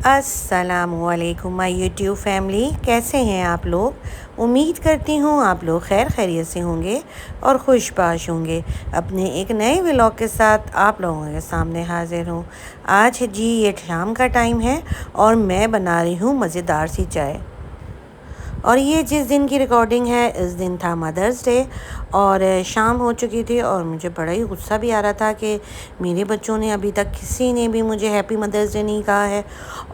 अस्सलामुअलैकुम my YouTube family, कैसे हैं आप लोग। उम्मीद करती हूँ आप लोग खैर खैरियत से होंगे और खुशबाश होंगे। अपने एक नए व्लॉग के साथ आप लोगों के सामने हाजिर हूँ। आज जी ये शाम का टाइम है और मैं बना रही हूँ मज़ेदार सी चाय। और ये जिस दिन की रिकॉर्डिंग है इस दिन था मदर्स डे और शाम हो चुकी थी और मुझे बड़ा ही गुस्सा भी आ रहा था कि मेरे बच्चों ने अभी तक किसी ने भी मुझे हैप्पी मदर्स डे नहीं कहा है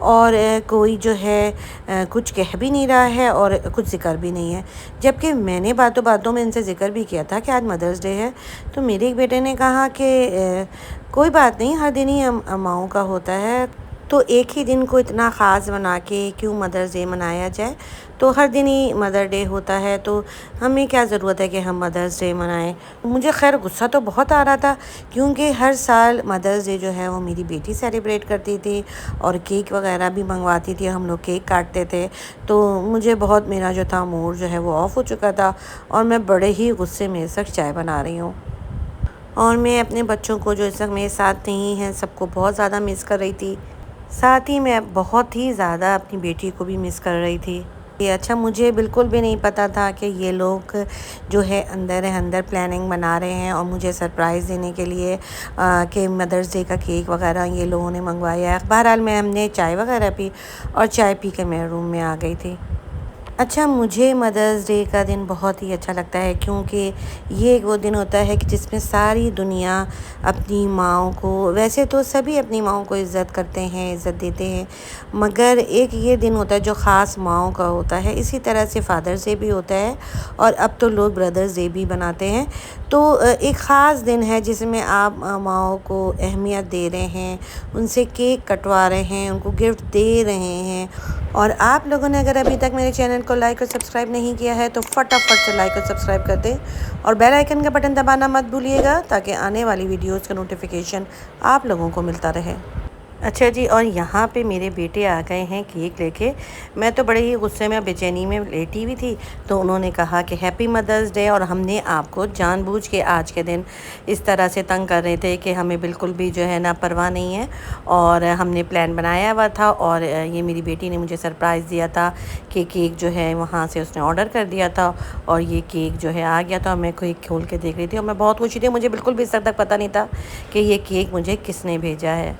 और कोई जो है कुछ कह भी नहीं रहा है और कुछ ज़िक्र भी नहीं है। जबकि मैंने बातों बातों में इनसे ज़िक्र भी किया था कि आज मदर्स डे है। तो मेरे एक बेटे ने कहा कि कोई बात नहीं, हर दिन ही माओं का होता है, तो एक ही दिन को इतना ख़ास बना के क्यों मदर्स डे मनाया जाए। तो हर दिन ही मदर डे होता है, तो हमें क्या ज़रूरत है कि हम मदर्स डे मनाएं। मुझे खैर गुस्सा तो बहुत आ रहा था क्योंकि हर साल मदर्स डे जो है वो मेरी बेटी सेलिब्रेट करती थी और केक वगैरह भी मंगवाती थी, हम लोग केक काटते थे। तो मुझे बहुत, मेरा जो था मूड जो है वो ऑफ़ हो चुका था और मैं बड़े ही गुस्से में इस वक्त चाय बना रही हूँ। और मैं अपने बच्चों को जो इस वक्त मेरे साथ नहीं हैं सबको बहुत ज़्यादा मिस कर रही थी। साथ ही मैं बहुत ही ज़्यादा अपनी बेटी को भी मिस कर रही थी। ये अच्छा, मुझे बिल्कुल भी नहीं पता था कि ये लोग जो है अंदर प्लानिंग बना रहे हैं और मुझे सरप्राइज़ देने के लिए कि मदर्स डे का केक वगैरह ये लोगों ने मंगवाया है। बहरहाल मैं हमने चाय वगैरह पी और चाय पी के मैं रूम में आ गई थी। अच्छा, मुझे मदर्स डे का दिन बहुत ही अच्छा लगता है क्योंकि ये वो दिन होता है कि जिसमें सारी दुनिया अपनी माँओं को, वैसे तो सभी अपनी माँओं को इज़्ज़त करते हैं, इज़्ज़त देते हैं, मगर एक ये दिन होता है जो ख़ास माँओं का होता है। इसी तरह से फ़ादर्स डे भी होता है और अब तो लोग ब्रदर्स डे भी बनाते हैं। तो एक ख़ास दिन है जिसमें आप माँओं को अहमियत दे रहे हैं, उनसे केक कटवा रहे हैं, उनको गिफ्ट दे रहे हैं। और आप लोगों ने अगर अभी तक मेरे चैनल को लाइक और सब्सक्राइब नहीं किया है तो फटाफट से लाइक और सब्सक्राइब कर दें और बेल आइकन का बटन दबाना मत भूलिएगा ताकि आने वाली वीडियोस का नोटिफिकेशन आप लोगों को मिलता रहे। अच्छा जी, और यहाँ पे मेरे बेटे आ गए हैं केक लेके। मैं तो बड़े ही गुस्से में बेचैनी में लेटी हुई थी, तो उन्होंने कहा कि हैप्पी मदर्स डे और हमने आपको जानबूझ के आज के दिन इस तरह से तंग कर रहे थे कि हमें बिल्कुल भी जो है ना परवाह नहीं है और हमने प्लान बनाया हुआ था। और ये मेरी बेटी ने मुझे सरप्राइज़ दिया था कि केक जो है वहाँ से उसने ऑर्डर कर दिया था और ये केक जो है आ गया था। मैं केक खोल के देख रही थी और मैं बहुत खुशी थी, मुझे बिल्कुल भी इस तक पता नहीं था कि ये केक मुझे किसने भेजा है।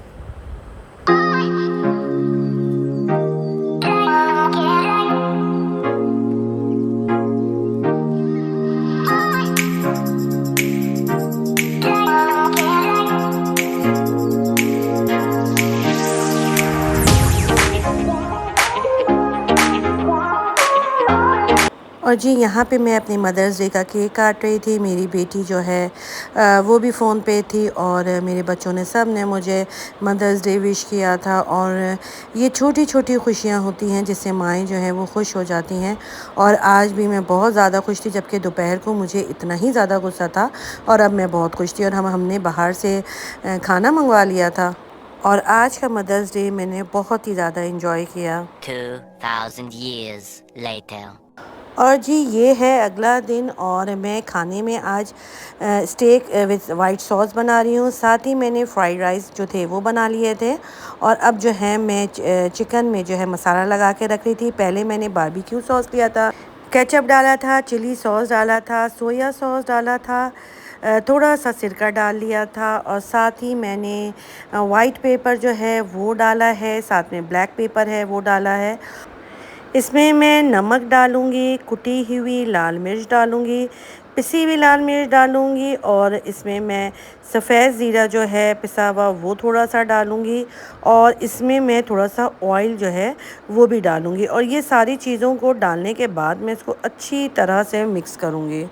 और जी यहाँ पे मैं अपनी मदर्स डे का केक काट रही थी। मेरी बेटी जो है वो भी फ़ोन पे थी और मेरे बच्चों ने सब ने मुझे मदर्स डे विश किया था। और ये छोटी छोटी खुशियाँ होती हैं जिससे माएँ जो हैं वो खुश हो जाती हैं। और आज भी मैं बहुत ज़्यादा खुश थी, जबकि दोपहर को मुझे इतना ही ज़्यादा गुस्सा था और अब मैं बहुत खुश थी और हमने बाहर से खाना मंगवा लिया था। और आज का मदर्स डे मैंने बहुत ही ज़्यादा इंजॉय किया। 2000 years later. और जी ये है अगला दिन और मैं खाने में आज स्टेक विद वाइट सॉस बना रही हूँ। साथ ही मैंने फ्राइड राइस जो थे वो बना लिए थे और अब जो है मैं चिकन में जो है मसाला लगा के रख रही थी। पहले मैंने बारबेक्यू सॉस लिया था, केचप डाला था, चिली सॉस डाला था, सोया सॉस डाला था, थोड़ा सा सिरका डाल लिया था और साथ ही मैंने वाइट पेपर जो है वो डाला है, साथ में ब्लैक पेपर है वो डाला है। इसमें मैं नमक डालूँगी, कुटी हुई लाल मिर्च डालूँगी, पिसी हुई लाल मिर्च डालूँगी और इसमें मैं सफ़ेद ज़ीरा जो है पिसा हुआ वो थोड़ा सा डालूँगी और इसमें मैं थोड़ा सा ऑयल जो है वो भी डालूँगी। और ये सारी चीज़ों को डालने के बाद मैं इसको अच्छी तरह से मिक्स करूँगी।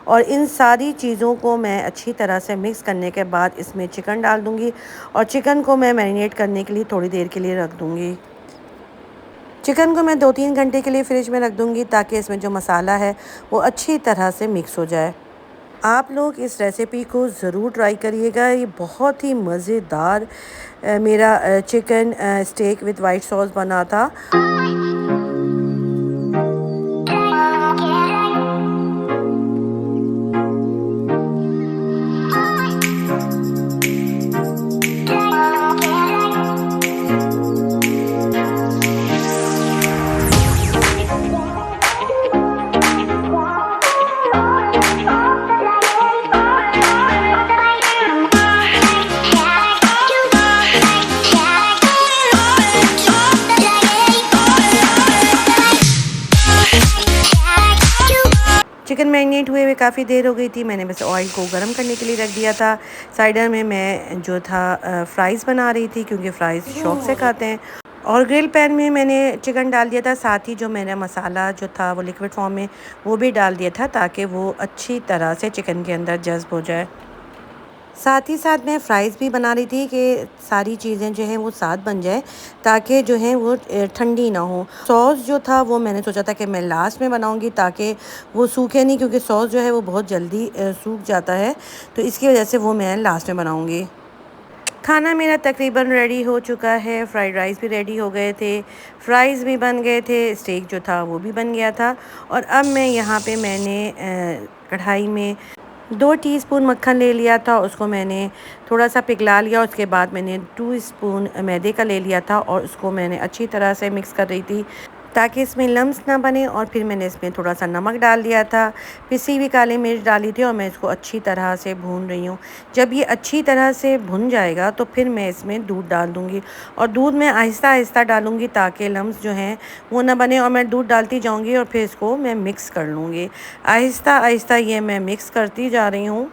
और इन सारी चीज़ों को मैं अच्छी तरह से मिक्स करने के बाद इसमें चिकन डाल दूँगी और चिकन को मैं मैरिनेट करने के लिए थोड़ी देर के लिए रख दूँगी। चिकन को मैं 2-3 घंटे के लिए फ्रिज में रख दूँगी ताकि इसमें जो मसाला है वो अच्छी तरह से मिक्स हो जाए। आप लोग इस रेसिपी को ज़रूर ट्राई करिएगा। ये बहुत ही मज़ेदार मेरा chicken steak with white sauce बना था। चिकन मैरिनेट हुए काफ़ी देर हो गई थी। मैंने बस ऑयल को गर्म करने के लिए रख दिया था। साइडर में मैं जो था फ्राइज़ बना रही थी क्योंकि फ़्राइज़ शौक़ से खाते हैं। और ग्रिल पैन में मैंने चिकन डाल दिया था, साथ ही जो मेरा मसाला जो था वो लिक्विड फॉर्म में वो भी डाल दिया था ताकि वो अच्छी तरह से चिकन के अंदर जज़्ब हो जाए। साथ ही साथ मैं फ़्राइज़ भी बना रही थी कि सारी चीज़ें जो हैं वो साथ बन जाए ताकि जो है वो ठंडी ना हो। सॉस जो था वो मैंने सोचा था कि मैं लास्ट में बनाऊंगी ताकि वो सूखे नहीं, क्योंकि सॉस जो है वो बहुत जल्दी सूख जाता है, तो इसकी वजह से वो मैं लास्ट में बनाऊंगी। खाना मेरा तकरीबन रेडी हो चुका है। फ्राइड राइस भी रेडी हो गए थे, फ़्राइज़ भी बन गए थे, स्टेक जो था वो भी बन गया था। और अब मैं यहाँ पे मैंने कढ़ाई में 2 टीस्पून मक्खन ले लिया था, उसको मैंने थोड़ा सा पिघला लिया। उसके बाद मैंने 2 स्पून मैदे का ले लिया था और उसको मैंने अच्छी तरह से मिक्स कर रही थी ताकि इसमें लम्स ना बने। और फिर मैंने इसमें थोड़ा सा नमक डाल दिया था, पिसी हुई काली मिर्च डाली थी और मैं इसको अच्छी तरह से भून रही हूँ। जब ये अच्छी तरह से भुन जाएगा तो फिर मैं इसमें दूध डाल दूँगी और दूध मैं आहिस्ता आहिस्ता डालूँगी ताकि लम्स जो हैं वो ना बने। और मैं दूध डालती जाऊँगी और फिर इसको मैं मिक्स कर लूँगी। आहिस्ता आहिस्ता ये मैं मिक्स करती जा रही हूँ।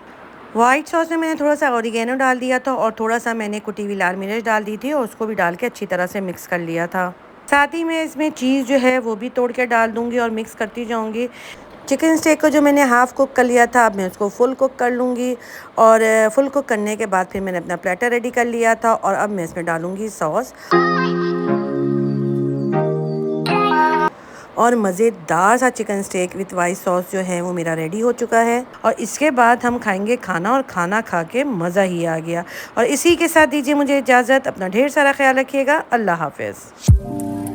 वाइट सॉस में मैंने थोड़ा सा ऑरिगेनो डाल दिया था और थोड़ा सा मैंने कुटी हुई लाल मिर्च डाल दी थी और उसको भी डाल के अच्छी तरह से मिक्स कर लिया था। साथ ही मैं इसमें चीज़ जो है वो भी तोड़ के डाल दूँगी और मिक्स करती जाऊँगी। चिकन स्टेक को जो मैंने हाफ़ कुक कर लिया था, अब मैं उसको फुल कुक कर लूँगी। और फुल कुक करने के बाद फिर मैंने अपना प्लेटर रेडी कर लिया था और अब मैं इसमें डालूँगी सॉस। और मज़ेदार सा chicken steak with white sauce जो है वो मेरा रेडी हो चुका है। और इसके बाद हम खाएंगे खाना, और खाना खा के मज़ा ही आ गया। और इसी के साथ दीजिए मुझे इजाज़त। अपना ढेर सारा ख्याल रखिएगा। अल्लाह हाफ़िज़।